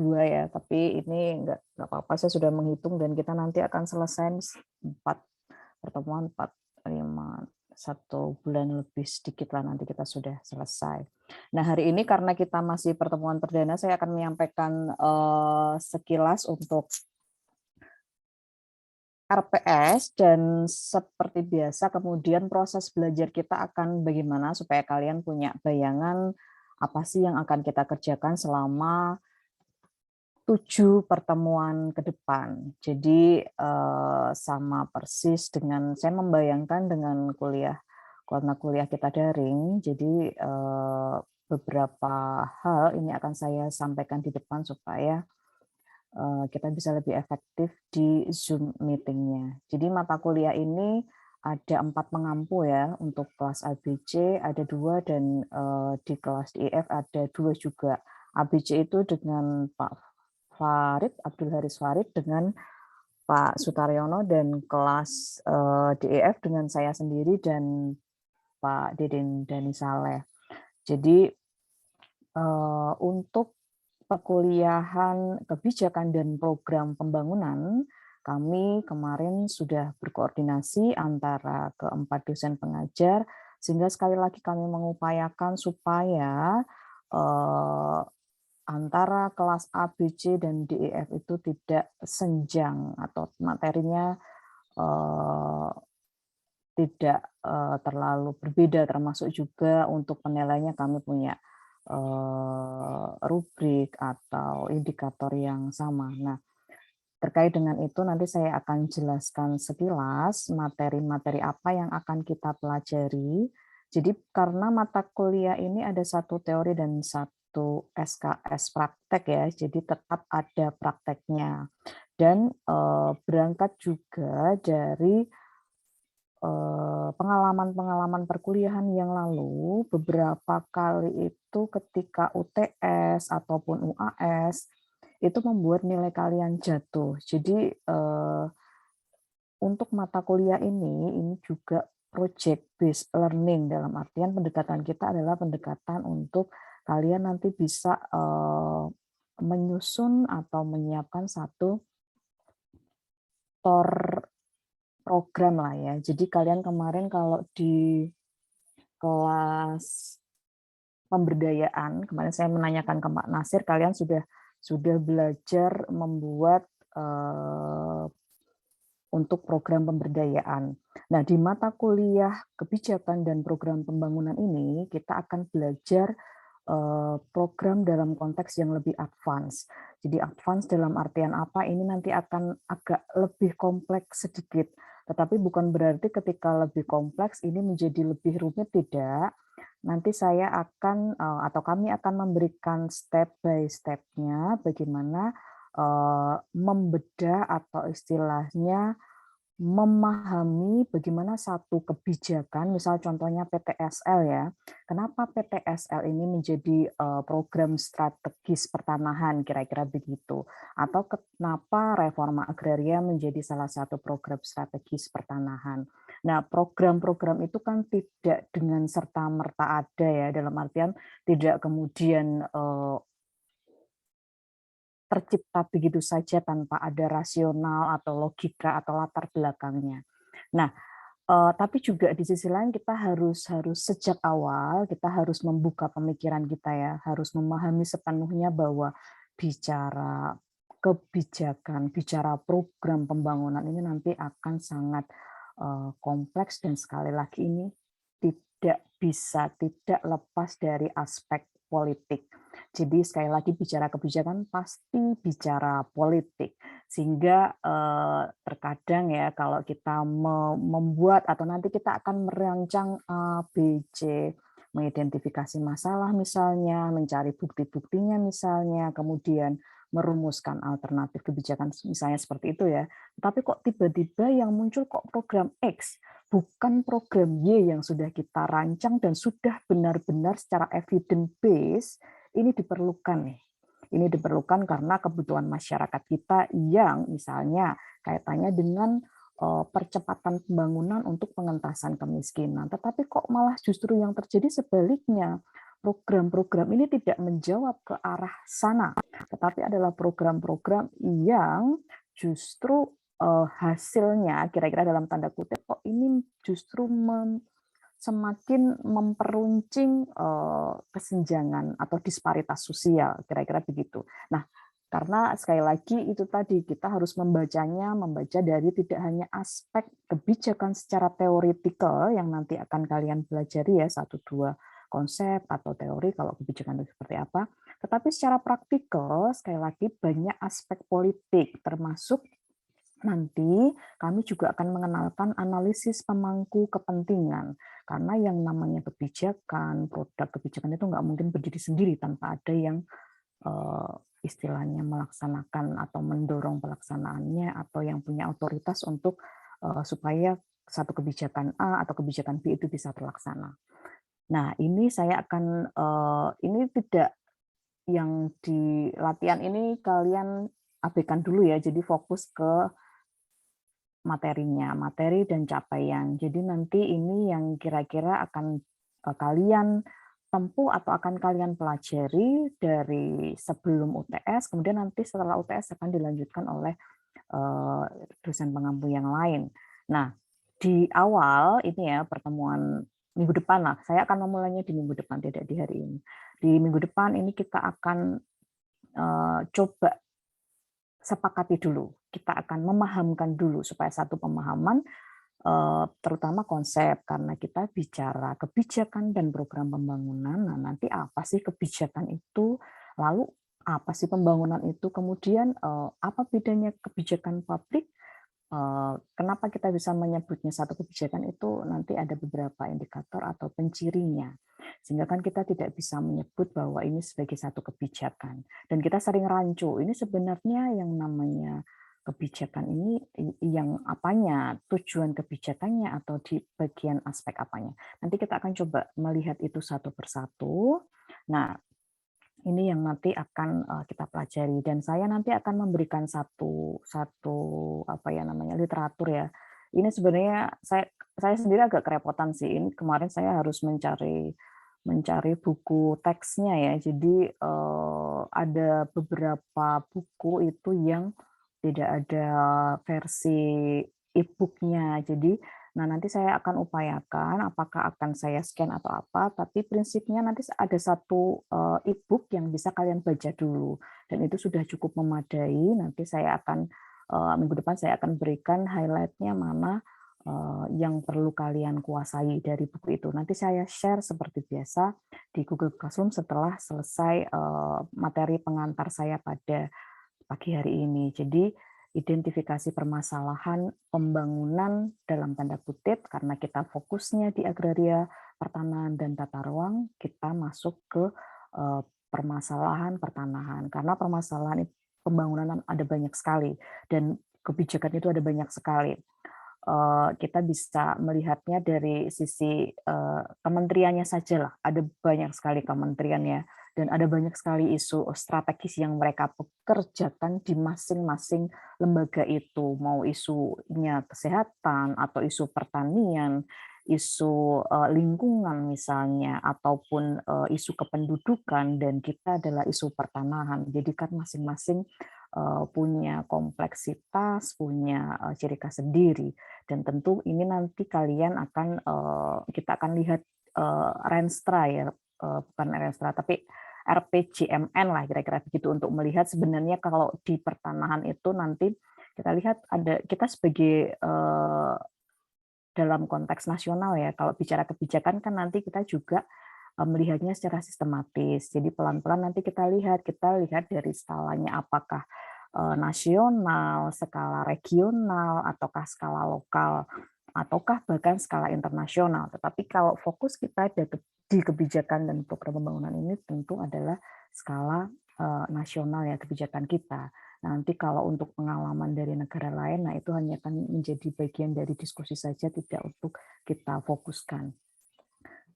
2 ya, tapi ini nggak apa-apa, saya sudah menghitung dan kita nanti akan selesai 4 pertemuan, 4, 5, 1 bulan lebih sedikit lah nanti kita sudah selesai. Nah, hari ini karena kita masih pertemuan perdana, saya akan menyampaikan, sekilas untuk RPS dan seperti biasa kemudian proses belajar kita akan bagaimana supaya kalian punya bayangan apa sih yang akan kita kerjakan selama 7 pertemuan ke depan. Jadi, sama persis dengan saya membayangkan dengan karena kuliah kita daring, jadi, beberapa hal ini akan saya sampaikan di depan supaya kita bisa lebih efektif di Zoom meeting-nya. Jadi mata kuliah ini ada 4 pengampu ya, untuk kelas ABC ada 2 dan, di kelas DEF ada 2 juga. ABC itu dengan Pak Farid, Abdul Haris Farid dengan Pak Sutaryono dan kelas, DEF dengan saya sendiri dan Pak Deden Dani Saleh. Jadi, untuk perkuliahan kebijakan dan program pembangunan, kami kemarin sudah berkoordinasi antara keempat dosen pengajar, sehingga sekali lagi kami mengupayakan supaya antara kelas A, B, C, dan D, E, F itu tidak senjang atau materinya eh, tidak terlalu berbeda, termasuk juga untuk penilaiannya kami punya rubrik atau indikator yang sama. Nah, terkait dengan itu nanti saya akan jelaskan sekilas materi-materi apa yang akan kita pelajari. Jadi karena mata kuliah ini ada satu teori dan satu SKS praktek ya, jadi tetap ada prakteknya. Dan berangkat juga dari pengalaman-pengalaman perkuliahan yang lalu, beberapa kali itu ketika UTS ataupun UAS, itu membuat nilai kalian jatuh. Jadi, untuk mata kuliah ini juga project based learning, dalam artian pendekatan kita adalah pendekatan untuk kalian nanti bisa, menyusun atau menyiapkan satu tor program lah ya. Jadi kalian kemarin kalau di kelas pemberdayaan, kemarin saya menanyakan ke Pak Nasir, kalian sudah belajar membuat untuk program pemberdayaan. Nah, di mata kuliah kebijakan dan program pembangunan ini kita akan belajar program dalam konteks yang lebih advance. Jadi advance dalam artian apa? Ini nanti akan agak lebih kompleks sedikit. Tetapi bukan berarti ketika lebih kompleks ini menjadi lebih rumit, tidak. Nanti saya akan atau kami akan memberikan step by step-nya bagaimana membedah atau istilahnya memahami bagaimana satu kebijakan, misal contohnya PTSL ya. Kenapa PTSL ini menjadi program strategis pertanahan, kira-kira begitu. Atau kenapa reforma agraria menjadi salah satu program strategis pertanahan. Nah, program-program itu kan tidak dengan serta-merta ada ya, dalam artian tidak kemudian tercipta begitu saja tanpa ada rasional atau logika atau latar belakangnya. Nah, tapi juga di sisi lain kita harus sejak awal kita harus membuka pemikiran kita ya, harus memahami sepenuhnya bahwa bicara kebijakan, bicara program pembangunan ini nanti akan sangat kompleks dan sekali lagi ini tidak lepas dari aspek politik. Jadi sekali lagi bicara kebijakan pasti bicara politik. Sehingga terkadang ya kalau kita membuat atau nanti kita akan merancang A, B, C, mengidentifikasi masalah misalnya, mencari bukti-buktinya misalnya, kemudian merumuskan alternatif kebijakan misalnya seperti itu ya. Tapi kok tiba-tiba yang muncul kok program X, bukan program Y yang sudah kita rancang dan sudah benar-benar secara evidence base ini diperlukan nih. Ini diperlukan karena kebutuhan masyarakat kita yang misalnya kaitannya dengan percepatan pembangunan untuk pengentasan kemiskinan. Tetapi kok malah justru yang terjadi sebaliknya. program-program ini tidak menjawab ke arah sana, tetapi adalah program-program yang justru hasilnya kira-kira dalam tanda kutip kok ini justru semakin memperuncing kesenjangan atau disparitas sosial, kira-kira begitu. Nah, karena sekali lagi itu tadi kita harus membaca dari tidak hanya aspek kebijakan secara teoretikal yang nanti akan kalian pelajari ya satu dua konsep atau teori kalau kebijakan itu seperti apa, tetapi secara praktikal sekali lagi banyak aspek politik termasuk nanti kami juga akan mengenalkan analisis pemangku kepentingan karena yang namanya kebijakan, produk kebijakan itu nggak mungkin berdiri sendiri tanpa ada yang istilahnya melaksanakan atau mendorong pelaksanaannya atau yang punya otoritas untuk supaya satu kebijakan A atau kebijakan B itu bisa terlaksana. Nah, ini saya akan ini tidak yang di latihan ini kalian abaikan dulu ya. Jadi fokus ke materinya, materi dan capaian. Jadi nanti ini yang kira-kira akan kalian tempuh atau akan kalian pelajari dari sebelum UTS, kemudian nanti setelah UTS akan dilanjutkan oleh dosen pengampu yang lain. Nah, di awal ini ya pertemuan minggu depan lah, saya akan memulainya di minggu depan, tidak di hari ini. Di minggu depan ini kita akan coba sepakati dulu. Kita akan memahamkan dulu supaya satu pemahaman terutama konsep karena kita bicara kebijakan dan program pembangunan. Nah, nanti apa sih kebijakan itu? Lalu apa sih pembangunan itu? Kemudian apa bedanya kebijakan publik? Kenapa kita bisa menyebutnya satu kebijakan itu nanti ada beberapa indikator atau pencirinya. Sehingga kan kita tidak bisa menyebut bahwa ini sebagai satu kebijakan. Dan kita sering rancu, ini sebenarnya yang namanya kebijakan ini yang apanya, tujuan kebijakannya atau di bagian aspek apanya. Nanti kita akan coba melihat itu satu persatu. Nah, ini yang nanti akan kita pelajari dan saya nanti akan memberikan satu satu apa ya namanya literatur ya. Ini sebenarnya saya sendiri agak kerepotan sih. Ini kemarin saya harus mencari mencari buku teksnya ya. Jadi ada beberapa buku itu yang tidak ada versi e-book-nya. Jadi nah, nanti saya akan upayakan apakah akan saya scan atau apa, tapi prinsipnya nanti ada satu e-book yang bisa kalian baca dulu dan itu sudah cukup memadai. Nanti saya akan minggu depan saya akan berikan highlight-nya mana yang perlu kalian kuasai dari buku itu. Nanti saya share seperti biasa di Google Classroom setelah selesai materi pengantar saya pada pagi hari ini. Jadi identifikasi permasalahan pembangunan dalam tanda kutip karena kita fokusnya di agraria, pertanahan dan tata ruang, kita masuk ke permasalahan pertanahan karena permasalahan pembangunan ada banyak sekali dan kebijakan itu ada banyak sekali. Kita bisa melihatnya dari sisi kementeriannya saja lah. Ada banyak sekali kementerian ya, dan ada banyak sekali isu strategis yang mereka pekerjakan di masing-masing lembaga itu, mau isunya kesehatan atau isu pertanian, isu lingkungan misalnya, ataupun isu kependudukan, dan kita adalah isu pertanahan. Jadi kan masing-masing punya kompleksitas, punya ciri khas sendiri, dan tentu ini nanti kalian akan kita akan lihat Renstra ya, bukan Renstra tapi RPJMN lah kira-kira begitu untuk melihat sebenarnya kalau di pertanahan itu nanti kita lihat ada kita sebagai dalam konteks nasional ya, kalau bicara kebijakan kan nanti kita juga melihatnya secara sistematis. Jadi pelan-pelan nanti kita lihat dari skalanya apakah nasional, skala regional, ataukah skala lokal, ataukah bahkan skala internasional. Tetapi kalau fokus kita ada di kebijakan dan program pembangunan ini tentu adalah skala nasional ya kebijakan kita. Nah, nanti kalau untuk pengalaman dari negara lain, nah itu hanya akan menjadi bagian dari diskusi saja, tidak untuk kita fokuskan.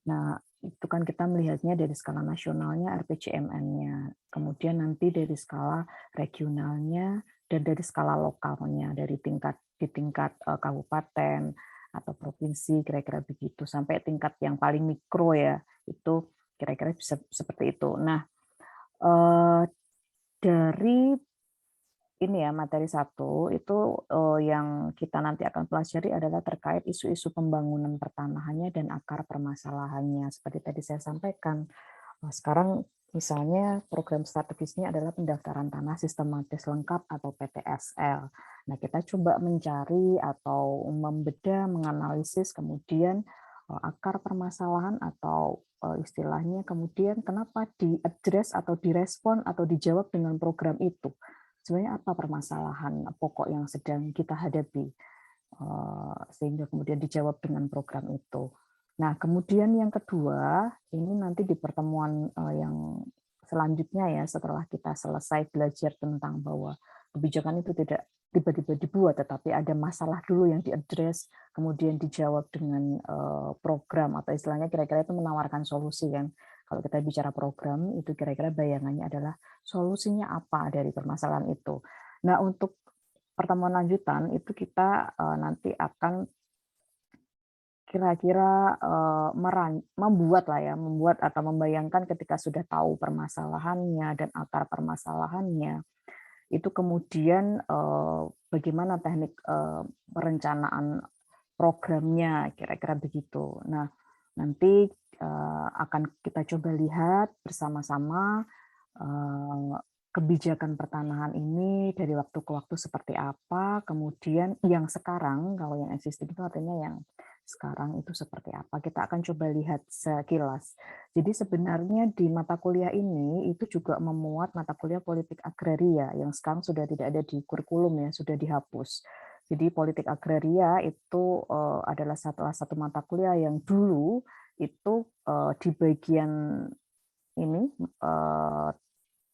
Nah, itu kan kita melihatnya dari skala nasionalnya, RPJMN-nya. Kemudian nanti dari skala regionalnya dan dari skala lokalnya, dari di tingkat kabupaten atau provinsi, kira-kira begitu. Sampai tingkat yang paling mikro ya, itu kira-kira bisa seperti itu. Nah, eee, dari ini ya, materi satu itu, yang kita nanti akan pelajari adalah terkait isu-isu pembangunan pertanahannya dan akar permasalahannya. Seperti tadi saya sampaikan, sekarang misalnya program strategisnya adalah pendaftaran tanah sistematis lengkap atau PTSL. Nah, kita coba mencari atau membedah, menganalisis kemudian akar permasalahan atau istilahnya kemudian kenapa diadres atau direspon atau dijawab dengan program itu. Sebenarnya apa permasalahan pokok yang sedang kita hadapi, sehingga kemudian dijawab dengan program itu. Nah, kemudian yang kedua, ini nanti di pertemuan yang selanjutnya ya, setelah kita selesai belajar tentang bahwa kebijakan itu tidak tiba-tiba dibuat, tetapi ada masalah dulu yang diadres, kemudian dijawab dengan program atau istilahnya kira-kira itu menawarkan solusi kan. Kalau kita bicara program, itu kira-kira bayangannya adalah solusinya apa dari permasalahan itu. Nah, untuk pertemuan lanjutan itu kita nanti akan kira-kira membuat lah ya, membuat atau membayangkan ketika sudah tahu permasalahannya dan akar permasalahannya, itu kemudian bagaimana teknik perencanaan programnya, kira-kira begitu. Nah, nanti akan kita coba lihat bersama-sama kebijakan pertanahan ini dari waktu ke waktu seperti apa, kemudian yang sekarang, kalau yang existing itu artinya yang sekarang itu seperti apa. Kita akan coba lihat sekilas. Jadi sebenarnya di mata kuliah ini itu juga memuat mata kuliah politik agraria yang sekarang sudah tidak ada di kurikulum ya, sudah dihapus. Jadi politik agraria itu adalah salah satu mata kuliah yang dulu itu di bagian ini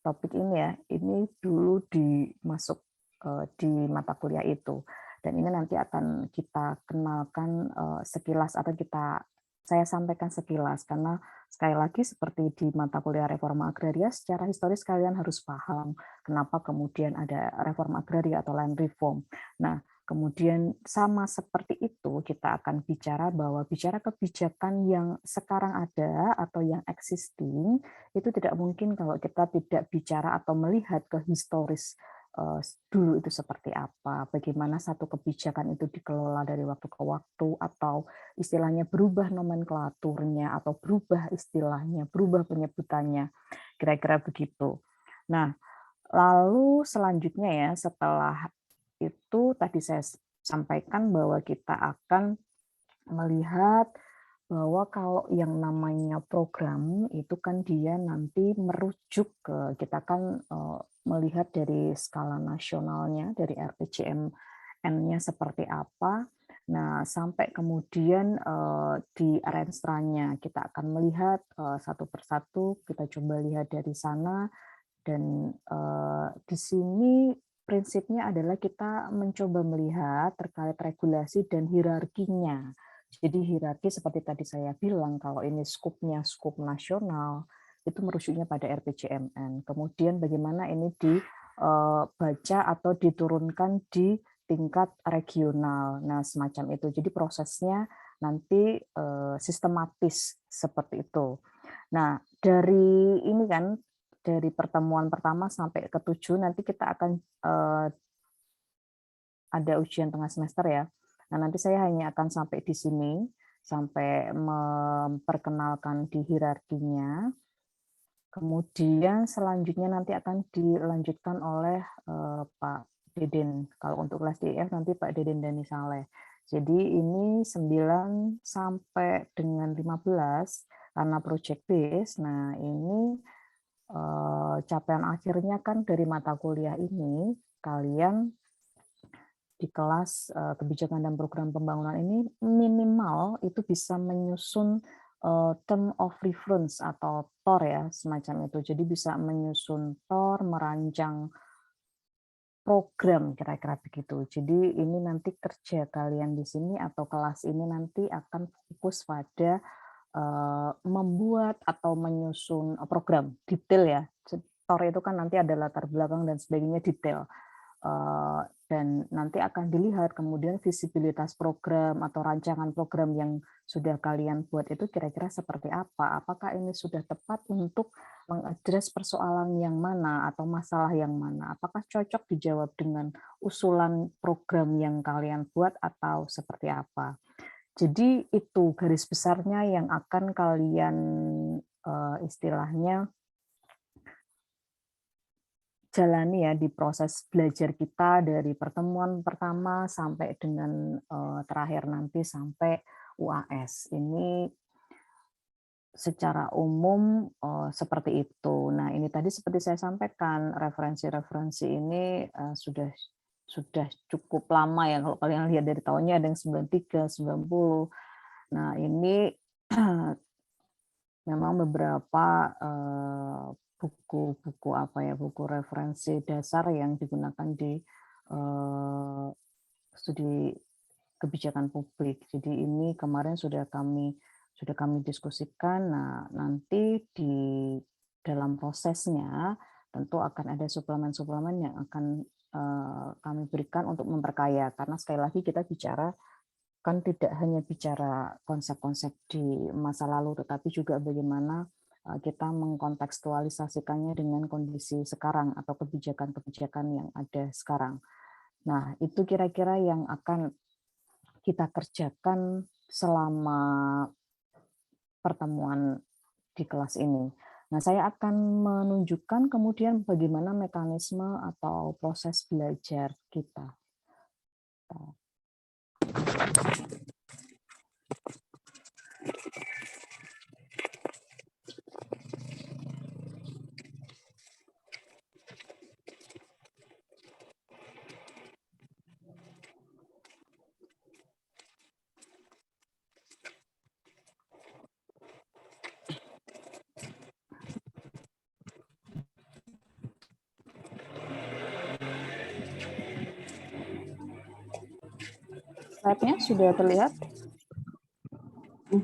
topik ini ya, ini dulu dimasuk di mata kuliah itu. Dan ini nanti akan kita kenalkan sekilas atau saya sampaikan sekilas karena sekali lagi seperti di mata kuliah reforma agraria secara historis kalian harus paham kenapa kemudian ada reforma agraria atau land reform. Nah, kemudian sama seperti itu kita akan bicara bahwa bicara kebijakan yang sekarang ada atau yang existing itu tidak mungkin kalau kita tidak bicara atau melihat ke historis dulu itu seperti apa, bagaimana satu kebijakan itu dikelola dari waktu ke waktu, atau istilahnya berubah nomenklaturnya, atau berubah istilahnya, berubah penyebutannya, kira-kira begitu. Nah, lalu selanjutnya ya, setelah itu tadi saya sampaikan bahwa kita akan melihat bahwa kalau yang namanya program itu kan dia nanti merujuk ke kita kan melihat dari skala nasionalnya, dari RPJMN-nya seperti apa. Nah, sampai kemudian di Renstra-nya kita akan melihat satu persatu, kita coba lihat dari sana dan di sini prinsipnya adalah kita mencoba melihat terkait regulasi dan hierarkinya. Jadi hierarki seperti tadi saya bilang, kalau ini skupnya skup nasional, itu merujuknya pada RPJMN. Kemudian bagaimana ini dibaca atau diturunkan di tingkat regional. Nah, semacam itu. Jadi prosesnya nanti sistematis seperti itu. Nah, dari ini kan, dari pertemuan pertama sampai ke-7 nanti kita akan ada ujian tengah semester ya. Nah, nanti saya hanya akan sampai di sini, sampai memperkenalkan di hierarkinya. Kemudian selanjutnya nanti akan dilanjutkan oleh Pak Deden. Kalau untuk kelas DIF nanti Pak Deden Dani Saleh. Jadi ini 9 sampai dengan 15 karena project base. Nah, ini capaian akhirnya kan dari mata kuliah ini kalian di kelas kebijakan dan program pembangunan ini minimal itu bisa menyusun term of reference atau TOR ya, semacam itu. Jadi bisa menyusun TOR, merancang program kira-kira begitu. Jadi ini nanti kerja kalian di sini atau kelas ini nanti akan fokus pada membuat atau menyusun program detail ya. TOR itu kan nanti ada latar belakang dan sebagainya detail. dan nanti akan dilihat kemudian visibilitas program atau rancangan program yang sudah kalian buat itu kira-kira seperti apa. Apakah ini sudah tepat untuk mengadres persoalan yang mana atau masalah yang mana? Apakah cocok dijawab dengan usulan program yang kalian buat atau seperti apa? Jadi itu garis besarnya yang akan kalian istilahnya jalani ya di proses belajar kita dari pertemuan pertama sampai dengan terakhir nanti sampai UAS. Ini secara umum seperti itu. Nah, ini tadi seperti saya sampaikan, referensi-referensi ini sudah cukup lama ya, kalau kalian lihat dari tahunnya ada yang 93, 90. Nah, ini memang beberapa buku-buku buku referensi dasar yang digunakan di studi kebijakan publik. Jadi ini kemarin sudah kami diskusikan. Nah, nanti di dalam prosesnya tentu akan ada suplemen-suplemen yang akan kami berikan untuk memperkaya, karena sekali lagi kita bicara kan tidak hanya bicara konsep-konsep di masa lalu, tetapi juga bagaimana kita mengkontekstualisasikannya dengan kondisi sekarang atau kebijakan-kebijakan yang ada sekarang. Nah, itu kira-kira yang akan kita kerjakan selama pertemuan di kelas ini. Nah, saya akan menunjukkan kemudian bagaimana mekanisme atau proses belajar kita. Slide-nya sudah terlihat?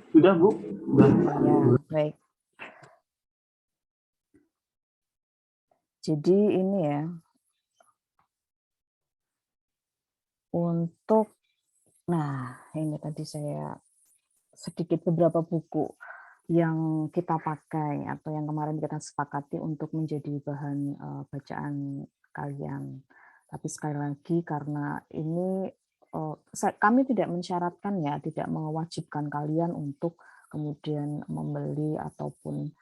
Sudah, Bu. Ya, baik. Jadi ini ya, untuk, nah ini tadi saya sedikit beberapa buku yang kita pakai atau yang kemarin kita sepakati untuk menjadi bahan bacaan kalian. Tapi sekali lagi karena ini kami tidak mensyaratkan ya, tidak mewajibkan kalian untuk kemudian membeli ataupun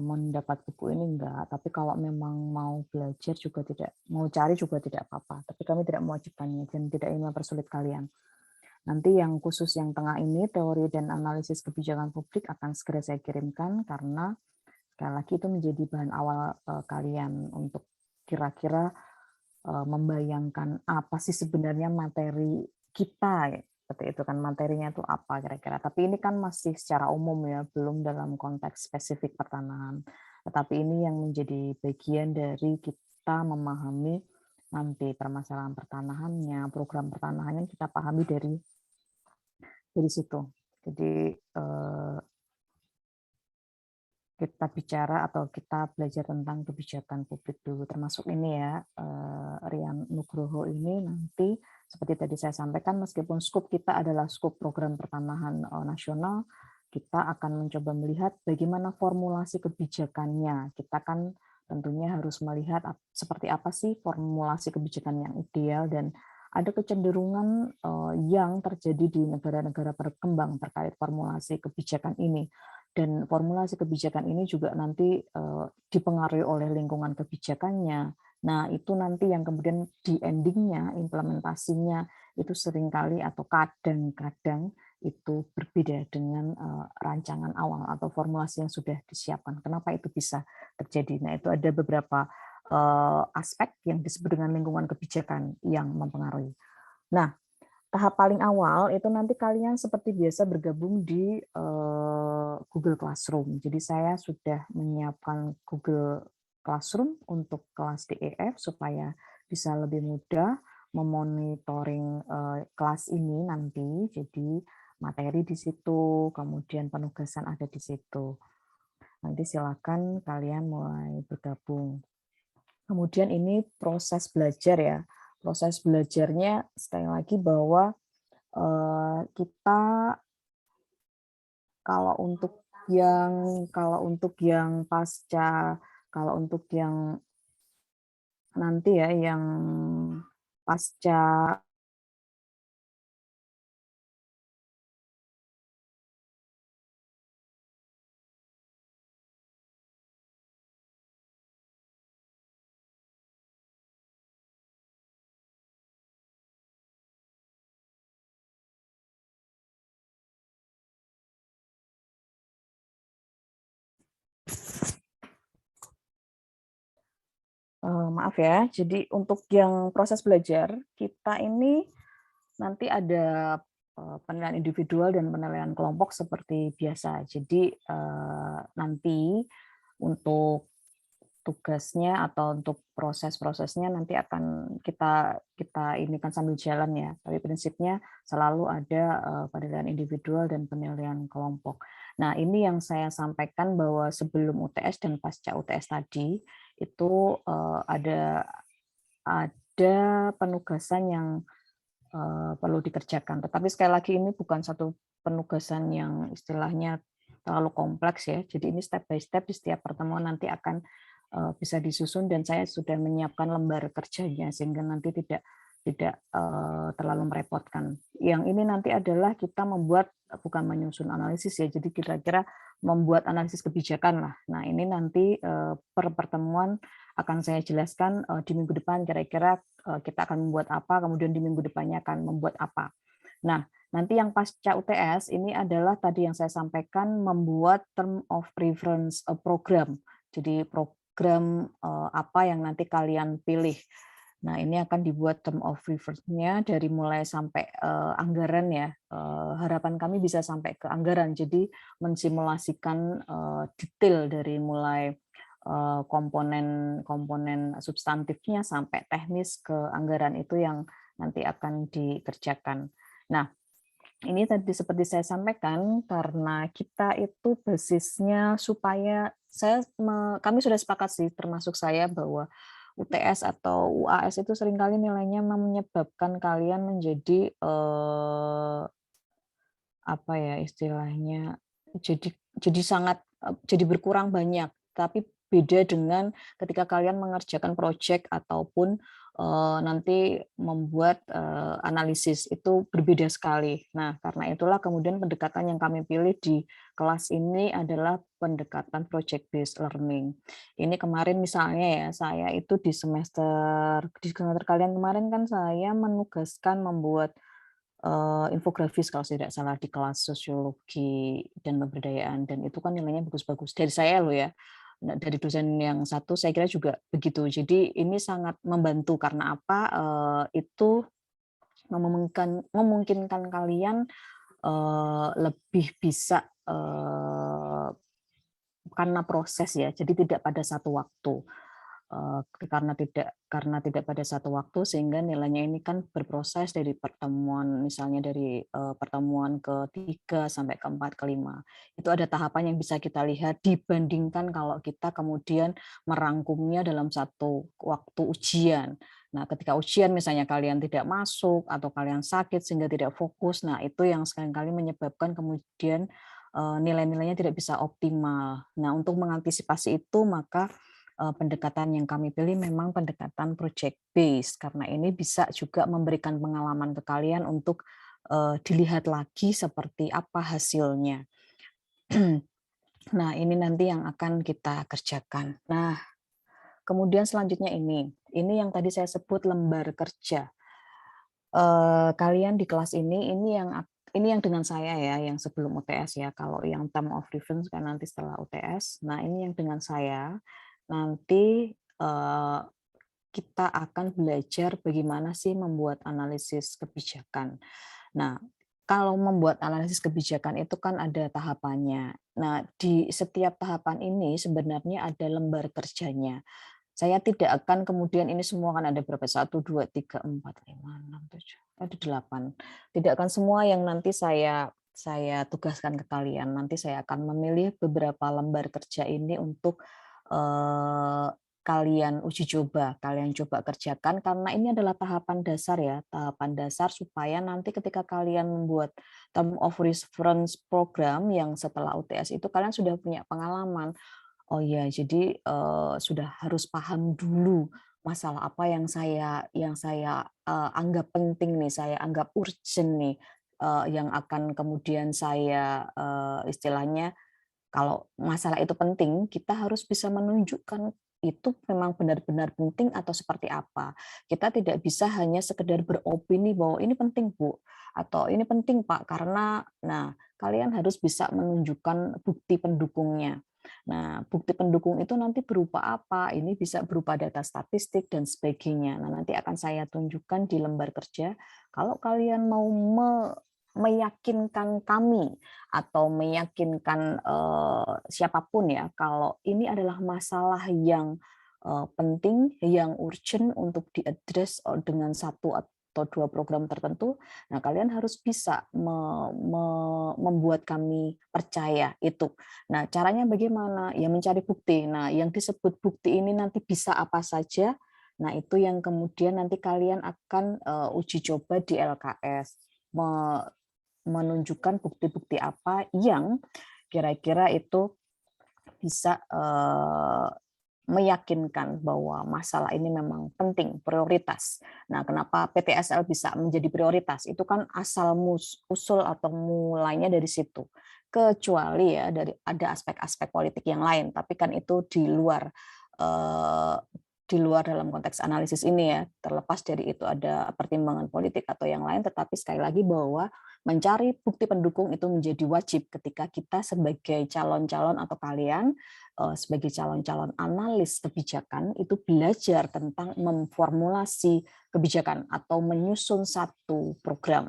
mendapat buku ini enggak. Tapi kalau memang mau belajar juga tidak, mau cari juga tidak apa-apa. Tapi kami tidak mewajibkannya dan tidak ingin mempersulit kalian. Nanti yang khusus yang tengah ini, teori dan analisis kebijakan publik akan segera saya kirimkan karena sekali lagi itu menjadi bahan awal kalian untuk kira-kira membayangkan apa sih sebenarnya materi kita, seperti itu kan, materinya itu apa kira-kira. Tapi ini kan masih secara umum ya, belum dalam konteks spesifik pertanahan. Tetapi ini yang menjadi bagian dari kita memahami nanti permasalahan pertanahannya, program pertanahannya kita pahami dari situ. Jadi kita bicara atau kita belajar tentang kebijakan publik dulu, termasuk ini ya, Rian Nugroho ini nanti seperti tadi saya sampaikan, meskipun skop kita adalah skop program pertanahan nasional, kita akan mencoba melihat bagaimana formulasi kebijakannya. Kita kan tentunya harus melihat seperti apa sih formulasi kebijakan yang ideal, dan ada kecenderungan yang terjadi di negara-negara berkembang terkait formulasi kebijakan ini. Dan formulasi kebijakan ini juga nanti dipengaruhi oleh lingkungan kebijakannya. Nah, itu nanti yang kemudian di endingnya, implementasinya itu seringkali atau kadang-kadang itu berbeda dengan rancangan awal atau formulasi yang sudah disiapkan. Kenapa itu bisa terjadi? Nah, itu ada beberapa aspek yang disebut dengan lingkungan kebijakan yang mempengaruhi. Nah, tahap paling awal itu nanti kalian seperti biasa bergabung di Google Classroom. Jadi saya sudah menyiapkan Google Classroom untuk kelas DEF supaya bisa lebih mudah memonitoring kelas ini nanti. Jadi materi di situ, kemudian penugasan ada di situ. Nanti silakan kalian mulai bergabung. Kemudian ini proses belajar ya. proses belajarnya sekali lagi bahwa kita kalau untuk kalau untuk yang pasca kalau untuk yang nanti ya, yang pasca maaf ya, jadi untuk yang proses belajar, kita ini nanti ada, penilaian individual dan penilaian kelompok seperti biasa. Jadi, nanti untuk tugasnya atau untuk proses-prosesnya nanti akan kita kita ini kan sambil jalan ya, tapi prinsipnya selalu ada, penilaian individual dan penilaian kelompok. Nah, ini yang saya sampaikan bahwa sebelum UTS dan pasca UTS tadi, itu, ada penugasan yang perlu dikerjakan. Tetapi sekali lagi ini bukan satu penugasan yang istilahnya terlalu kompleks ya. Jadi ini step by step di setiap pertemuan nanti akan bisa disusun dan saya sudah menyiapkan lembar kerjanya sehingga nanti tidak tidak terlalu merepotkan. Yang ini nanti adalah kita membuat bukan menyusun analisis ya. Jadi kira-kira membuat analisis kebijakan lah. Nah, ini nanti per pertemuan akan saya jelaskan di minggu depan kira-kira kita akan membuat apa, kemudian di minggu depannya akan membuat apa. Nah, nanti yang pasca UTS ini adalah tadi yang saya sampaikan membuat term of reference program. Jadi program apa yang nanti kalian pilih. Nah, ini akan dibuat term of reference-nya dari mulai sampai anggaran ya. Harapan kami bisa sampai ke anggaran. Jadi mensimulasikan detail dari mulai komponen substantifnya sampai teknis ke anggaran itu yang nanti akan dikerjakan. Nah, ini tadi seperti saya sampaikan karena kita itu basisnya supaya kami sudah sepakat sih termasuk saya bahwa UTS atau UAS itu seringkali nilainya menyebabkan kalian menjadi apa ya istilahnya, jadi jadi berkurang banyak, tapi beda dengan ketika kalian mengerjakan proyek ataupun, nanti membuat, analisis, itu berbeda sekali. Nah, karena itulah kemudian pendekatan yang kami pilih di kelas ini adalah pendekatan project based learning. Ini kemarin misalnya ya, saya itu di semester kalian kemarin kan saya menugaskan membuat infografis kalau tidak salah di kelas sosiologi dan pemberdayaan dan itu kan nilainya bagus-bagus dari saya loh ya. Nah, dari dosen yang satu saya kira juga begitu. Jadi ini sangat membantu karena apa? Itu memungkinkan kalian lebih bisa karena proses ya. Jadi tidak pada satu waktu. Karena tidak pada satu waktu sehingga nilainya ini kan berproses dari pertemuan misalnya dari pertemuan ketiga sampai keempat kelima itu ada tahapan yang bisa kita lihat dibandingkan kalau kita kemudian merangkumnya dalam satu waktu ujian. Nah, ketika ujian misalnya kalian tidak masuk atau kalian sakit sehingga tidak fokus, nah itu yang sekali-kali menyebabkan kemudian nilai-nilainya tidak bisa optimal. Nah, untuk mengantisipasi itu maka pendekatan yang kami pilih memang pendekatan project based karena ini bisa juga memberikan pengalaman ke kalian untuk dilihat lagi seperti apa hasilnya. Nah, ini nanti yang akan kita kerjakan. Nah, kemudian selanjutnya ini yang tadi saya sebut lembar kerja. Kalian di kelas ini yang dengan saya ya, yang sebelum UTS ya. Kalau yang term of reference kan nanti setelah UTS. Nah, ini yang dengan saya. Nanti kita akan belajar bagaimana sih membuat analisis kebijakan. Nah, kalau membuat analisis kebijakan itu kan ada tahapannya. Nah, di setiap tahapan ini sebenarnya ada lembar kerjanya. Saya tidak akan kemudian ini semua kan ada berapa? 1, 2, 3, 4, 5, 6, 7, ada 8. Tidak akan semua yang nanti saya tugaskan ke kalian. Nanti saya akan memilih beberapa lembar kerja ini untuk kalian uji coba, kalian coba kerjakan karena ini adalah tahapan dasar ya, tahapan dasar supaya nanti ketika kalian membuat term of reference program yang setelah UTS itu kalian sudah punya pengalaman. Oh ya, jadi sudah harus paham dulu masalah apa yang saya anggap penting nih, saya anggap urgent nih, yang akan kemudian saya istilahnya kalau masalah itu penting, kita harus bisa menunjukkan itu memang benar-benar penting atau seperti apa. Kita tidak bisa hanya sekedar beropini bahwa ini penting, Bu, atau ini penting, Pak, karena kalian harus bisa menunjukkan bukti pendukungnya. Nah, bukti pendukung itu nanti berupa apa? Ini bisa berupa data statistik dan sebagainya. Nah, nanti akan saya tunjukkan di lembar kerja. Kalau kalian mau meyakinkan kami atau meyakinkan siapapun ya kalau ini adalah masalah yang penting, yang urgent untuk diadres dengan satu atau dua program tertentu. Nah, kalian harus bisa membuat kami percaya itu. Nah, caranya bagaimana? Ya mencari bukti. Nah, yang disebut bukti ini nanti bisa apa saja. Nah, itu yang kemudian nanti kalian akan uji coba di LKS. Menunjukkan bukti-bukti apa yang kira-kira itu bisa meyakinkan bahwa masalah ini memang penting, prioritas. Nah, kenapa PTSL bisa menjadi prioritas? Itu kan asal usul atau mulainya dari situ. Kecuali ya dari ada aspek-aspek politik yang lain, tapi kan itu eh, di luar dalam konteks analisis ini ya. Terlepas dari itu ada pertimbangan politik atau yang lain, tetapi sekali lagi bahwa mencari bukti pendukung itu menjadi wajib ketika kita sebagai calon-calon atau kalian sebagai calon-calon analis kebijakan itu belajar tentang memformulasi kebijakan atau menyusun satu program.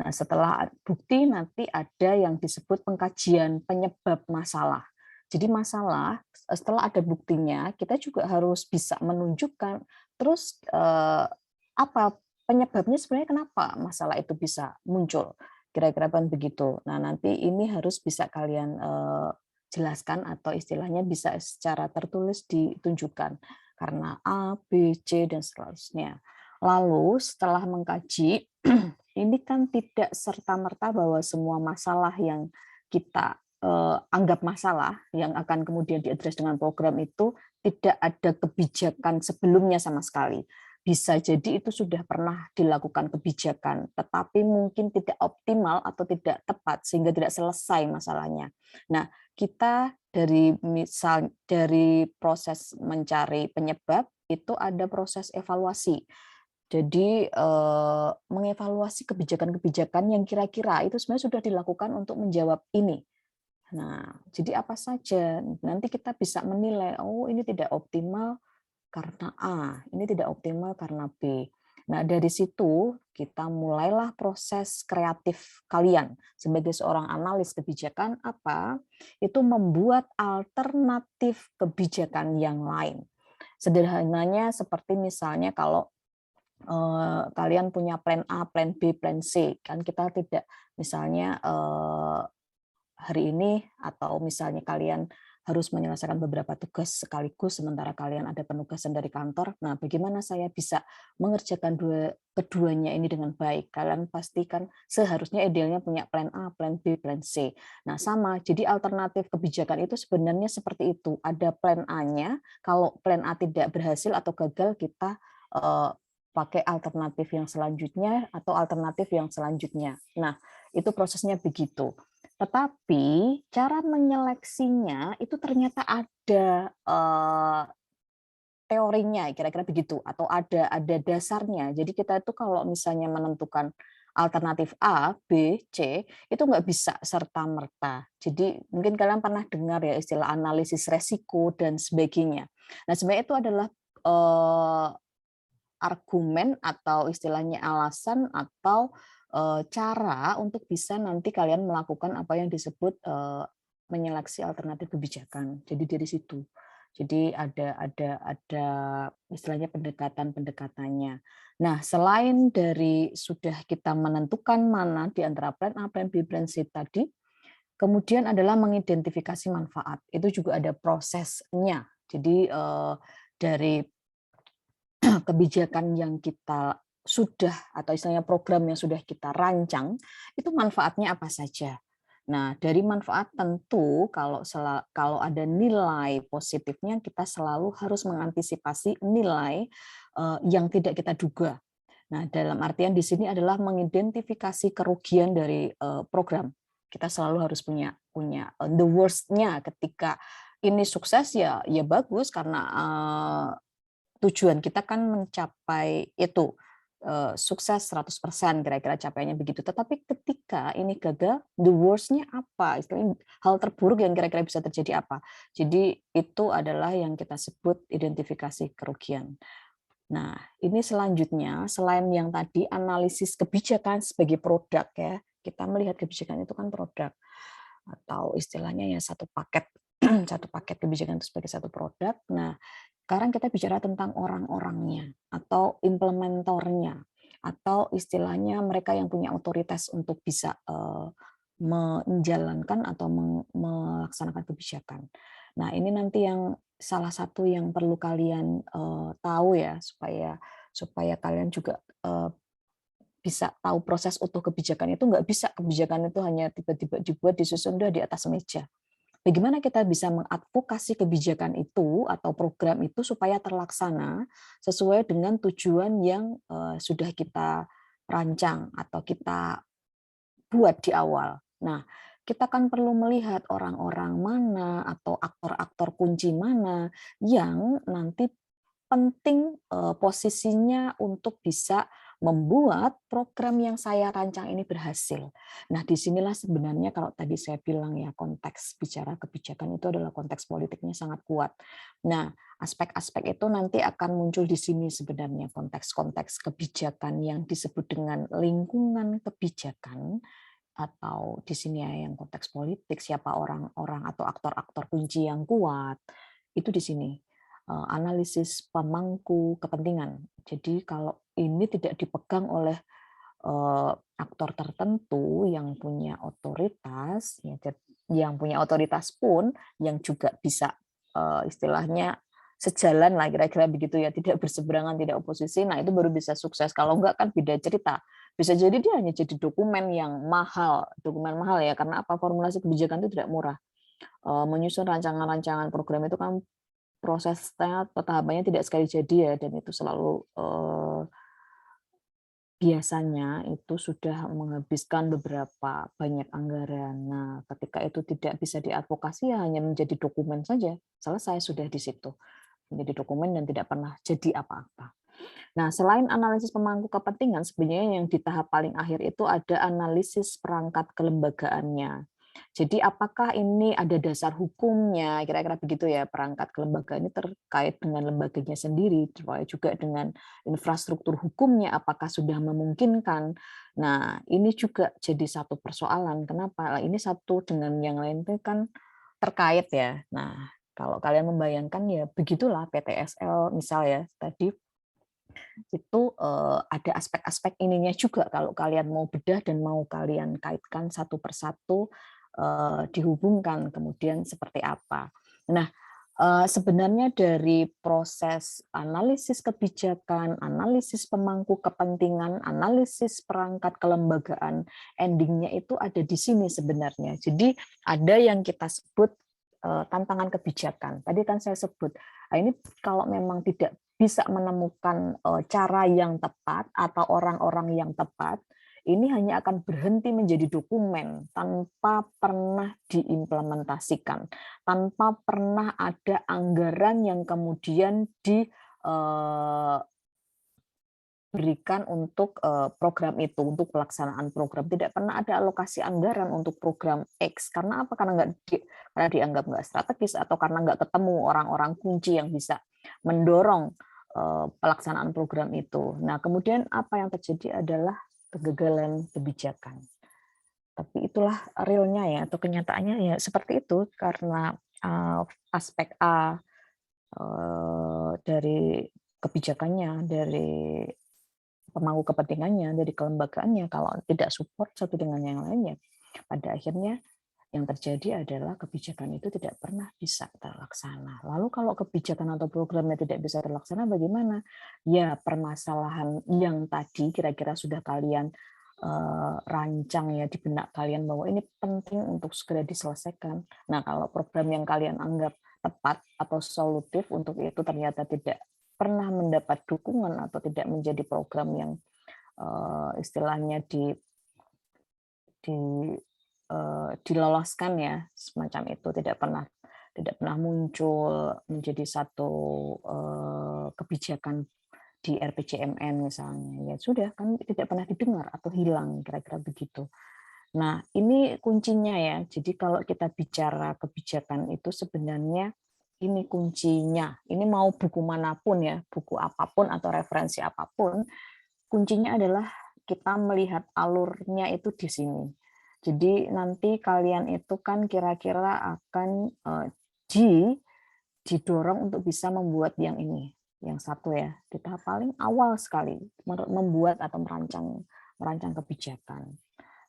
Nah, setelah bukti nanti ada yang disebut pengkajian penyebab masalah. Jadi masalah setelah ada buktinya kita juga harus bisa menunjukkan terus apa penyebabnya sebenarnya kenapa masalah itu bisa muncul. Kira-kira begitu. Nah, nanti ini harus bisa kalian jelaskan atau istilahnya bisa secara tertulis ditunjukkan karena A, B, C dan seterusnya. Lalu setelah mengkaji ini kan tidak serta-merta bahwa semua masalah yang kita anggap masalah yang akan kemudian diadres dengan program itu tidak ada kebijakan sebelumnya sama sekali. Bisa jadi itu sudah pernah dilakukan kebijakan, tetapi mungkin tidak optimal atau tidak tepat sehingga tidak selesai masalahnya. Nah, kita dari proses mencari penyebab itu ada proses evaluasi. Jadi mengevaluasi kebijakan-kebijakan yang kira-kira itu sebenarnya sudah dilakukan untuk menjawab ini. Nah, jadi apa saja nanti kita bisa menilai, oh ini tidak optimal karena A, ini tidak optimal karena B. Nah, dari situ kita mulailah proses kreatif kalian sebagai seorang analis kebijakan apa? Itu membuat alternatif kebijakan yang lain. Sederhananya seperti misalnya kalau kalian punya plan A, plan B, plan C, kan kita tidak misalnya hari ini atau misalnya kalian harus menyelesaikan beberapa tugas sekaligus sementara kalian ada penugasan dari kantor. Nah, bagaimana saya bisa mengerjakan keduanya ini dengan baik? Kalian pastikan seharusnya idealnya punya plan A, plan B, plan C. Nah, sama. Jadi alternatif kebijakan itu sebenarnya seperti itu. Ada plan A-nya. Kalau plan A tidak berhasil atau gagal, kita pakai alternatif yang selanjutnya atau alternatif yang selanjutnya. Nah, itu prosesnya begitu. Tetapi cara menyeleksinya itu ternyata ada teorinya, kira-kira begitu, atau ada dasarnya. Jadi kita itu kalau misalnya menentukan alternatif A, B, C, itu nggak bisa serta-merta. Jadi mungkin kalian pernah dengar ya istilah analisis resiko dan sebagainya. Nah, sebenarnya itu adalah argumen atau istilahnya alasan atau cara untuk bisa nanti kalian melakukan apa yang disebut menyeleksi alternatif kebijakan. Jadi dari situ. Jadi ada istilahnya pendekatan-pendekatannya. Nah, selain dari sudah kita menentukan mana di antara plan A, plan B, plan C tadi, kemudian adalah mengidentifikasi manfaat. Itu juga ada prosesnya. Jadi dari kebijakan yang kita sudah atau istilahnya program yang sudah kita rancang, itu manfaatnya apa saja. Nah, dari manfaat tentu kalau ada nilai positifnya, kita selalu harus mengantisipasi nilai yang tidak kita duga. Nah, dalam artian di sini adalah mengidentifikasi kerugian dari program. Kita selalu harus punya the worst-nya. Ketika ini sukses ya bagus karena tujuan kita kan mencapai itu, sukses 100% kira-kira capaiannya begitu. Tetapi ketika ini gagal, the worst-nya apa? Istilahnya hal terburuk yang kira-kira bisa terjadi apa? Jadi itu adalah yang kita sebut identifikasi kerugian. Nah, ini selanjutnya selain yang tadi analisis kebijakan sebagai produk ya, kita melihat kebijakan itu kan produk atau istilahnya ya satu paket satu paket kebijakan itu sebagai satu produk. Nah, sekarang kita bicara tentang orang-orangnya atau implementornya atau istilahnya mereka yang punya otoritas untuk bisa menjalankan atau melaksanakan kebijakan. Nah, ini nanti yang salah satu yang perlu kalian tahu ya supaya supaya kalian juga bisa tahu proses utuh kebijakan itu. Nggak bisa kebijakan itu hanya tiba-tiba dibuat disusun udah di atas meja. Bagaimana kita bisa mengadvokasi kebijakan itu atau program itu supaya terlaksana sesuai dengan tujuan yang sudah kita rancang atau kita buat di awal. Nah, kita kan perlu melihat orang-orang mana atau aktor-aktor kunci mana yang nanti penting posisinya untuk bisa membuat program yang saya rancang ini berhasil. Nah, disinilah sebenarnya kalau tadi saya bilang ya konteks bicara kebijakan itu adalah konteks politiknya sangat kuat. Nah, aspek-aspek itu nanti akan muncul di sini sebenarnya konteks-konteks kebijakan yang disebut dengan lingkungan kebijakan atau di sini ya yang konteks politik siapa orang-orang atau aktor-aktor kunci yang kuat itu di sini analisis pemangku kepentingan. Jadi kalau ini tidak dipegang oleh aktor tertentu yang punya otoritas, ya, yang punya otoritas pun yang juga bisa istilahnya sejalan lah kira-kira begitu ya, tidak berseberangan, tidak oposisi. Nah itu baru bisa sukses. Kalau enggak kan beda cerita. Bisa jadi dia hanya jadi dokumen mahal ya karena apa formulasi kebijakan itu tidak murah. Menyusun rancangan-rancangan program itu kan prosesnya atau tahapannya tidak sekali jadi ya dan itu selalu biasanya itu sudah menghabiskan beberapa banyak anggaran. Nah, ketika itu tidak bisa diadvokasi ya hanya menjadi dokumen saja. Selesai sudah di situ. Menjadi dokumen dan tidak pernah jadi apa-apa. Nah, selain analisis pemangku kepentingan, sebenarnya yang di tahap paling akhir itu ada analisis perangkat kelembagaannya. Jadi apakah ini ada dasar hukumnya, kira-kira begitu ya, perangkat kelembagaan ini terkait dengan lembaganya sendiri, terkait juga dengan infrastruktur hukumnya, apakah sudah memungkinkan. Nah, ini juga jadi satu persoalan. Kenapa? Ini satu dengan yang lain itu kan terkait ya. Nah, kalau kalian membayangkan ya begitulah PTSL misal ya tadi itu ada aspek-aspek ininya juga kalau kalian mau bedah dan mau kalian kaitkan satu persatu dihubungkan kemudian seperti apa. Nah, sebenarnya dari proses analisis kebijakan, analisis pemangku kepentingan, analisis perangkat kelembagaan, endingnya itu ada di sini sebenarnya. Jadi ada yang kita sebut tantangan kebijakan. Tadi kan saya sebut, ini kalau memang tidak bisa menemukan cara yang tepat atau orang-orang yang tepat, ini hanya akan berhenti menjadi dokumen tanpa pernah diimplementasikan, tanpa pernah ada anggaran yang kemudian diberikan untuk program itu, untuk pelaksanaan program. Tidak pernah ada alokasi anggaran untuk program X. Karena apa? Karena dianggap nggak strategis atau karena nggak ketemu orang-orang kunci yang bisa mendorong pelaksanaan program itu. Nah, kemudian apa yang terjadi adalah kegagalan kebijakan. Tapi itulah realnya ya atau kenyataannya ya seperti itu karena aspek A dari kebijakannya, dari pemangku kepentingannya, dari kelembagaannya kalau tidak support satu dengan yang lainnya, pada akhirnya yang terjadi adalah kebijakan itu tidak pernah bisa terlaksana. Lalu kalau kebijakan atau programnya tidak bisa terlaksana bagaimana? Ya, permasalahan yang tadi kira-kira sudah kalian rancang ya di benak kalian bahwa ini penting untuk segera diselesaikan. Nah, kalau program yang kalian anggap tepat atau solutif untuk itu ternyata tidak pernah mendapat dukungan atau tidak menjadi program yang istilahnya di diloloskan ya, semacam itu, tidak pernah muncul menjadi satu kebijakan di RPJMN misalnya, ya sudah kan tidak pernah didengar atau hilang, kira-kira begitu. Nah, ini kuncinya ya. Jadi kalau kita bicara kebijakan itu sebenarnya ini kuncinya. Ini mau buku manapun ya, buku apapun atau referensi apapun, kuncinya adalah kita melihat alurnya itu di sini. Jadi nanti kalian itu kan kira-kira akan didorong untuk bisa membuat yang ini, yang satu ya, di tahap paling awal sekali membuat atau merancang kebijakan.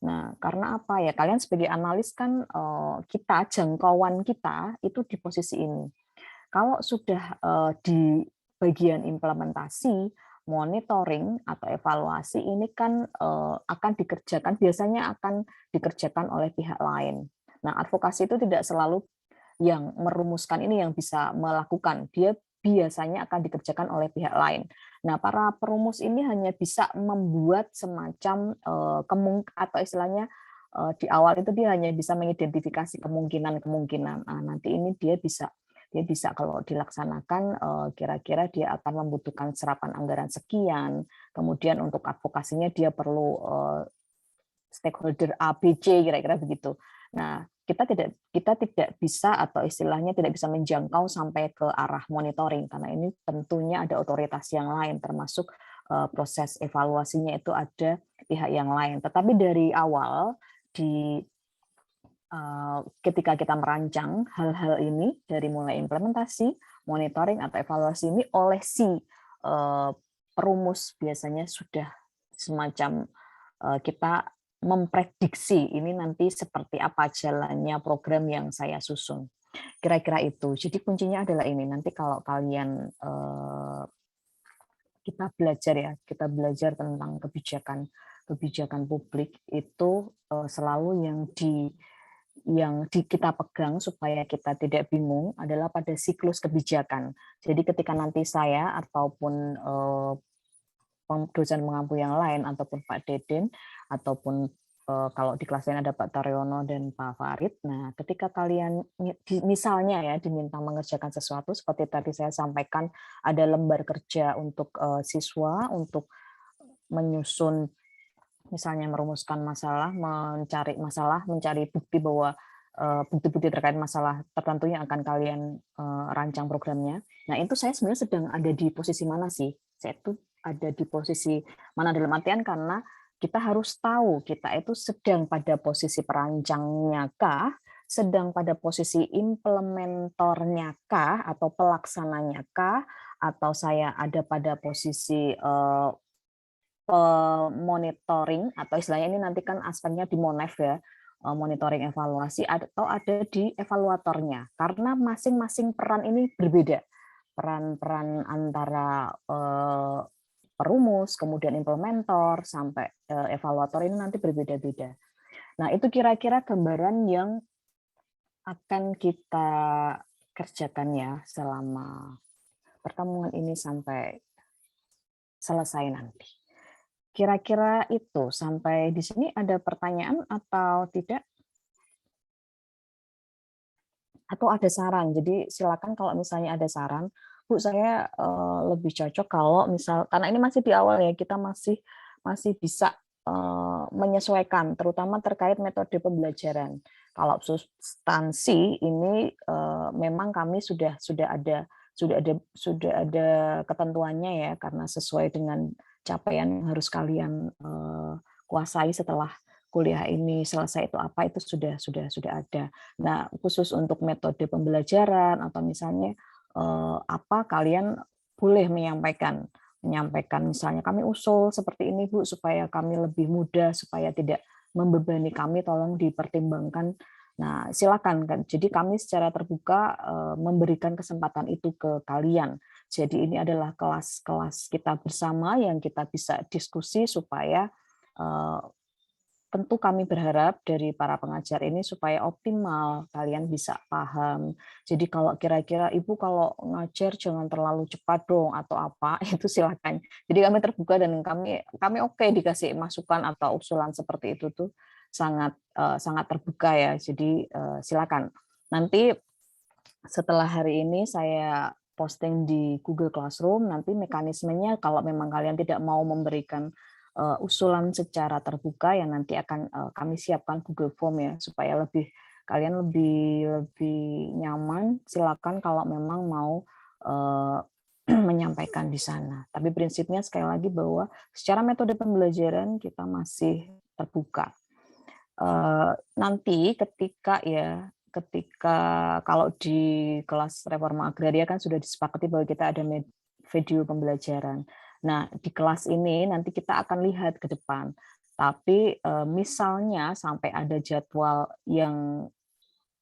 Nah, karena apa ya? Kalian sebagai analis kan kita jangkauan kita itu di posisi ini. Kalau sudah di bagian implementasi, monitoring atau evaluasi ini kan akan dikerjakan, biasanya akan dikerjakan oleh pihak lain. Nah, advokasi itu tidak selalu yang merumuskan ini yang bisa melakukan. Dia biasanya akan dikerjakan oleh pihak lain. Nah, para perumus ini hanya bisa membuat semacam atau istilahnya di awal itu dia hanya bisa mengidentifikasi kemungkinan-kemungkinan. Nah, nanti ini dia bisa kalau dilaksanakan kira-kira dia akan membutuhkan serapan anggaran sekian, kemudian untuk advokasinya dia perlu stakeholder A, B, C, kira-kira begitu. Nah, kita tidak bisa atau istilahnya tidak bisa menjangkau sampai ke arah monitoring karena ini tentunya ada otoritas yang lain termasuk proses evaluasinya itu ada pihak yang lain. Tetapi dari awal ketika kita merancang hal-hal ini dari mulai implementasi, monitoring atau evaluasi ini oleh si perumus biasanya sudah semacam kita memprediksi ini nanti seperti apa jalannya program yang saya susun. Kira-kira itu. Jadi kuncinya adalah ini. Nanti kalau kalian kita belajar tentang kebijakan publik itu selalu yang kita pegang supaya kita tidak bingung adalah pada siklus kebijakan. Jadi ketika nanti saya ataupun dosen mengampu yang lain ataupun Pak Deden ataupun kalau di kelas lain ada Pak Taryono dan Pak Farid. Nah, ketika kalian misalnya ya diminta mengerjakan sesuatu seperti tadi saya sampaikan ada lembar kerja untuk siswa untuk menyusun misalnya merumuskan masalah, mencari bukti bahwa bukti-bukti terkait masalah tertentu yang akan kalian rancang programnya. Nah, itu saya sebenarnya sedang ada di posisi mana sih? Saya itu ada di posisi mana dalam artian karena kita harus tahu kita itu sedang pada posisi perancangnya kah, sedang pada posisi implementornya kah, atau pelaksananya kah, atau saya ada pada posisi monitoring atau istilahnya ini nanti kan aspeknya di Monef ya, monitoring evaluasi atau ada di evaluatornya karena masing-masing peran ini berbeda, peran-peran antara perumus kemudian implementor sampai evaluator ini nanti berbeda-beda. Nah, itu kira-kira gambaran yang akan kita kerjakan ya selama pertemuan ini sampai selesai nanti. Kira-kira itu, sampai di sini ada pertanyaan atau tidak? Atau ada saran? Jadi silakan kalau misalnya ada saran, Bu, saya lebih cocok kalau karena ini masih di awal ya, kita masih bisa menyesuaikan, terutama terkait metode pembelajaran. Kalau substansi ini memang kami sudah ada ketentuannya ya, karena sesuai dengan capaian yang harus kalian kuasai setelah kuliah ini selesai itu apa itu sudah ada. Nah, khusus untuk metode pembelajaran atau misalnya apa kalian boleh menyampaikan misalnya kami usul seperti ini Bu supaya kami lebih mudah supaya tidak membebani kami, tolong dipertimbangkan Nah, silakan kan. Jadi kami secara terbuka memberikan kesempatan itu ke kalian. Jadi ini adalah kelas-kelas kita bersama yang kita bisa diskusi supaya tentu kami berharap dari para pengajar ini supaya optimal, kalian bisa paham. Jadi kalau kira-kira Ibu kalau ngajar jangan terlalu cepat dong atau apa, itu silakan. Jadi kami terbuka dan kami oke dikasih masukan atau usulan seperti itu tuh sangat terbuka ya. Jadi silakan. Nanti setelah hari ini saya posting di Google Classroom, nanti mekanismenya kalau memang kalian tidak mau memberikan usulan secara terbuka ya nanti akan kami siapkan Google Form ya supaya kalian lebih nyaman. Silakan kalau memang mau menyampaikan di sana. Tapi prinsipnya sekali lagi bahwa secara metode pembelajaran kita masih terbuka. Nanti ketika kalau di kelas reforma agraria kan sudah disepakati bahwa kita ada video pembelajaran. Nah, di kelas ini nanti kita akan lihat ke depan. Tapi misalnya sampai ada jadwal yang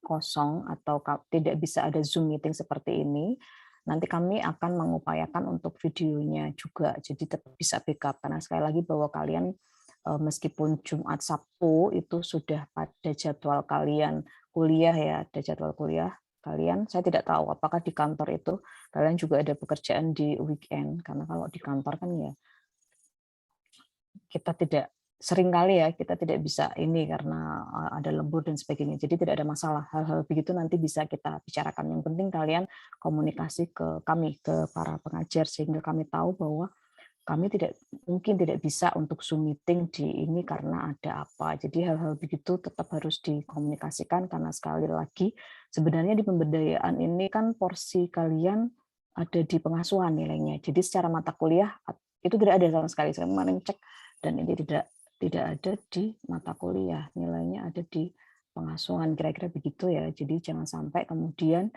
kosong atau tidak bisa ada Zoom meeting seperti ini, nanti kami akan mengupayakan untuk videonya juga. Jadi tetap bisa backup karena sekali lagi bahwa kalian meskipun Jumat Sabtu itu sudah pada jadwal kalian kuliah ya, ada jadwal kuliah kalian. Saya tidak tahu apakah di kantor itu kalian juga ada pekerjaan di weekend, karena kalau di kantor kan ya kita tidak seringkali ya kita tidak bisa ini karena ada lembur dan sebagainya. Jadi tidak ada masalah. Hal-hal begitu nanti bisa kita bicarakan. Yang penting kalian komunikasi ke kami, ke para pengajar sehingga kami tahu bahwa kami mungkin tidak bisa untuk Zoom meeting di ini karena ada apa. Jadi hal-hal begitu tetap harus dikomunikasikan karena sekali lagi sebenarnya di pemberdayaan ini kan porsi kalian ada di pengasuhan nilainya. Jadi secara mata kuliah itu tidak ada sama sekali. Saya kemarin cek dan ini tidak ada di mata kuliah. Nilainya ada di pengasuhan, kira-kira begitu ya. Jadi jangan sampai kemudian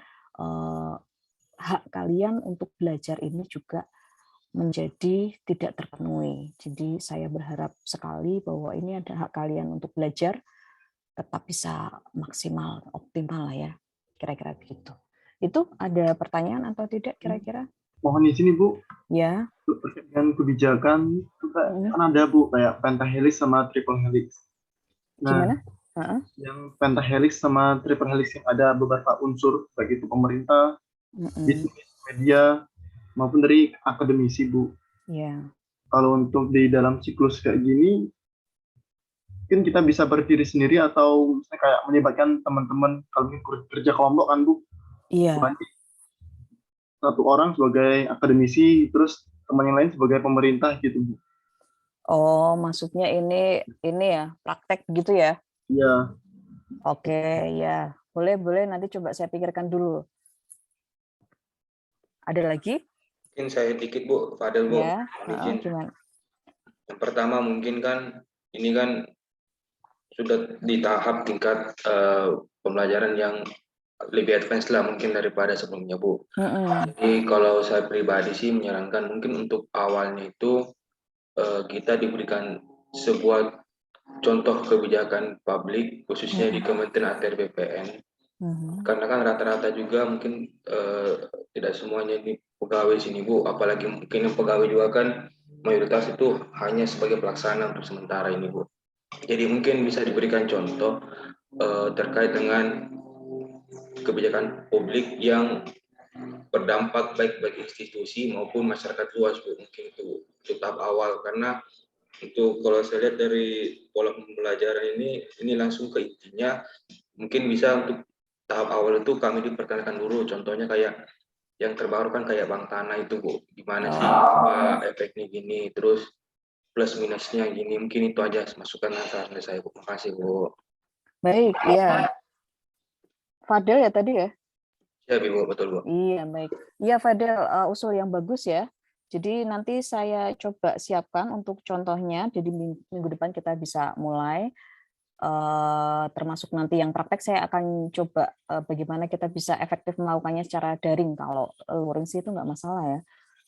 hak kalian untuk belajar ini juga menjadi tidak terpenuhi. Jadi saya berharap sekali bahwa ini ada hak kalian untuk belajar tetap bisa maksimal, optimal lah ya. Kira-kira begitu. Itu ada pertanyaan atau tidak kira-kira? Mohon izin Ibu, Ya. terkait dengan kebijakan itu kan ada Bu kayak pentahelix sama triple helix. Nah, Gimana? yang pentahelix sama triple helix yang ada beberapa unsur baik itu pemerintah, bisnis, media maupun dari akademisi Bu. Ya. Kalau untuk di dalam siklus kayak gini, mungkin kita bisa berdiri sendiri atau misalnya kayak melibatkan teman-teman kalau kerja kelompok kan Bu. Iya. Satu orang sebagai akademisi, terus teman yang lain sebagai pemerintah gitu Bu. Oh, maksudnya ini ya, praktek gitu ya? Iya. Oke, ya. Boleh nanti coba saya pikirkan dulu. Ada lagi? Mungkin saya dikit Bu, Fadel Bu. Ya. Gimana? Yang pertama mungkin kan ini kan sudah di tahap tingkat pembelajaran yang lebih advance lah mungkin daripada sebelumnya Bu. Jadi kalau saya pribadi sih menyarankan mungkin untuk awalnya itu kita diberikan sebuah contoh kebijakan publik khususnya di Kementerian ATR BPN. Karena kan rata-rata juga mungkin tidak semuanya ini pegawai sini Bu, apalagi mungkin yang pegawai juga kan mayoritas itu hanya sebagai pelaksana untuk sementara ini Bu. Jadi mungkin bisa diberikan contoh terkait dengan kebijakan publik yang berdampak baik bagi institusi maupun masyarakat luas Bu. Mungkin itu tahap awal, karena itu kalau saya lihat dari pola pembelajaran ini langsung ke intinya. Mungkin bisa untuk tahap awal itu kami diperkenalkan dulu, contohnya kayak yang terbaru kan kayak bank tanah itu Bu, gimana sih efeknya gini, terus plus minusnya gini. Mungkin itu aja masukan dari saya Bu. Makasih Bu. Baik, ya. Fadel ya tadi ya? Ya Bu, betul Bu. Iya, baik. Iya Fadel, usul yang bagus ya. Jadi nanti saya coba siapkan untuk contohnya, jadi minggu depan kita bisa mulai. Termasuk nanti yang praktek saya akan coba bagaimana kita bisa efektif melakukannya secara daring. Kalau luring sih itu nggak masalah ya.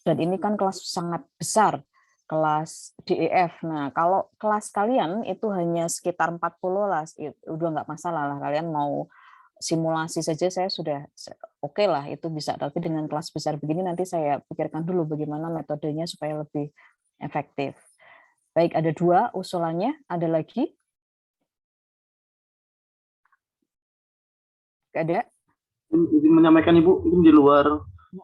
Dan ini kan kelas sangat besar. kelas DEF. Nah, kalau kelas kalian itu hanya sekitar 40 lah, udah nggak masalah lah. Kalian mau simulasi saja saya sudah oke lah, itu bisa. Tapi dengan kelas besar begini nanti saya pikirkan dulu bagaimana metodenya supaya lebih efektif. Baik, ada 2 usulannya. Ada lagi? Nggak ada? Izin menyampaikan Ibu, ini di luar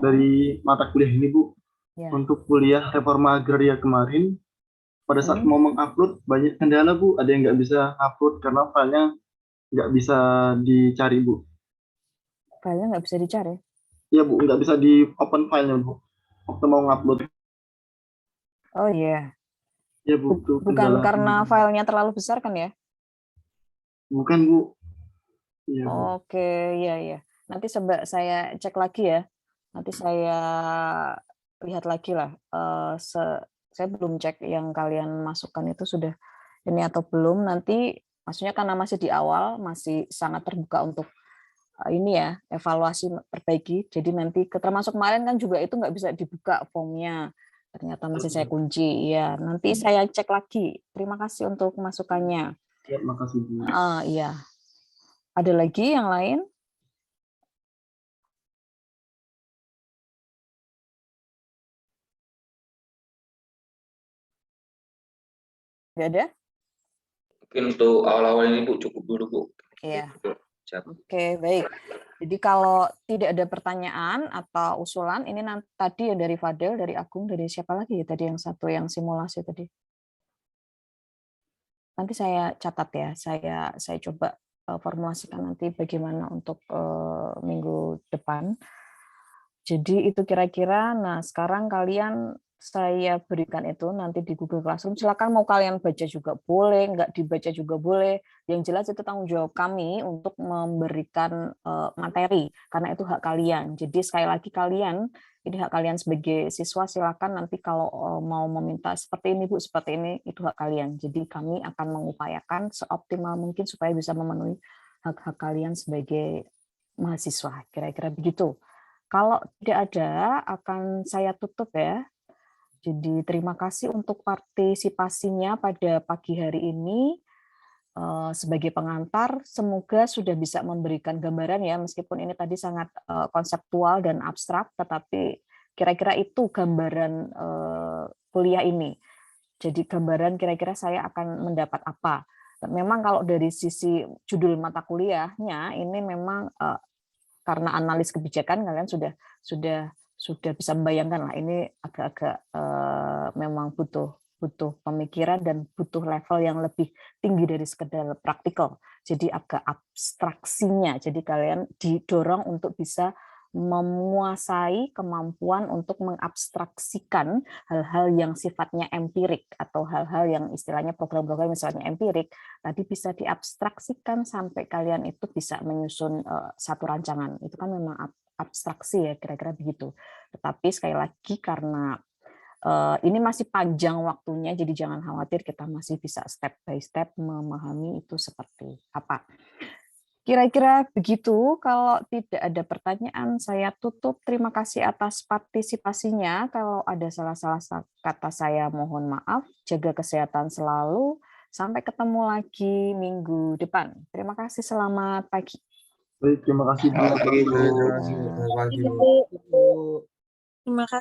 dari mata kuliah ini Bu, Ya. untuk kuliah reforma agraria kemarin, pada saat mau mengupload banyak kendala Bu, ada yang nggak bisa upload karena filenya nggak bisa dicari Bu. Filenya nggak bisa dicari? Iya Bu, nggak bisa di open filenya Bu, waktu mau ngupload. Oh iya. Ya Bu, itu Bukan kendala. karena filenya terlalu besar kan ya? Bukan Bu. Iya Bu. Oke, ya. Nanti coba saya cek lagi ya. Nanti saya lihat lagi lah. Saya belum cek yang kalian masukkan itu sudah ini atau belum. Nanti maksudnya karena masih di awal, masih sangat terbuka untuk ini ya, evaluasi perbaiki. Jadi nanti termasuk kemarin kan juga itu nggak bisa dibuka formnya. Ternyata masih saya kunci. Ya, nanti saya cek lagi. Terima kasih untuk masukannya. Ya, makasih Bu. Iya. Ada lagi yang lain? Nggak ada? Mungkin untuk awal-awal ini Bu cukup dulu Bu. Iya. Siap. Oke, baik. Jadi kalau tidak ada pertanyaan atau usulan, ini nanti tadi ya dari Fadel, dari Agung, dari siapa lagi ya tadi yang satu yang simulasi tadi. Nanti saya catat ya, saya coba formulasikan nanti bagaimana untuk minggu depan. Jadi itu kira-kira, nah sekarang kalian saya berikan itu nanti di Google Classroom. Silakan mau kalian baca juga boleh, nggak dibaca juga boleh. Yang jelas itu tanggung jawab kami untuk memberikan materi, karena itu hak kalian. Jadi sekali lagi kalian, ini hak kalian sebagai siswa, silakan nanti kalau mau meminta seperti ini Bu, seperti ini, itu hak kalian. Jadi kami akan mengupayakan seoptimal mungkin supaya bisa memenuhi hak-hak kalian sebagai mahasiswa. Kira-kira begitu. Kalau tidak ada, akan saya tutup ya. Jadi terima kasih untuk partisipasinya pada pagi hari ini. Sebagai pengantar, semoga sudah bisa memberikan gambaran ya, meskipun ini tadi sangat konseptual dan abstrak, tetapi kira-kira itu gambaran kuliah ini. Jadi gambaran kira-kira saya akan mendapat apa. Memang kalau dari sisi judul mata kuliahnya, ini memang karena analis kebijakan kalian sudah bisa membayangkan lah, ini agak-agak memang butuh pemikiran dan butuh level yang lebih tinggi dari sekedar praktikal. Jadi agak abstraksinya. Jadi kalian didorong untuk bisa menguasai kemampuan untuk mengabstraksikan hal-hal yang sifatnya empirik atau hal-hal yang istilahnya program-program misalnya empirik tadi bisa diabstraksikan sampai kalian itu bisa menyusun satu rancangan. Itu kan memang abstraksi ya, kira-kira begitu. Tetapi sekali lagi karena ini masih panjang waktunya, jadi jangan khawatir, kita masih bisa step by step memahami itu seperti apa. Kira-kira begitu. Kalau tidak ada pertanyaan, saya tutup. Terima kasih atas partisipasinya. Kalau ada salah-salah kata saya mohon maaf. Jaga kesehatan selalu. Sampai ketemu lagi minggu depan. Terima kasih, selamat pagi. Baik, terima kasih Bu. Terima kasih Bu. Terima kasih Bu. Terima kasih.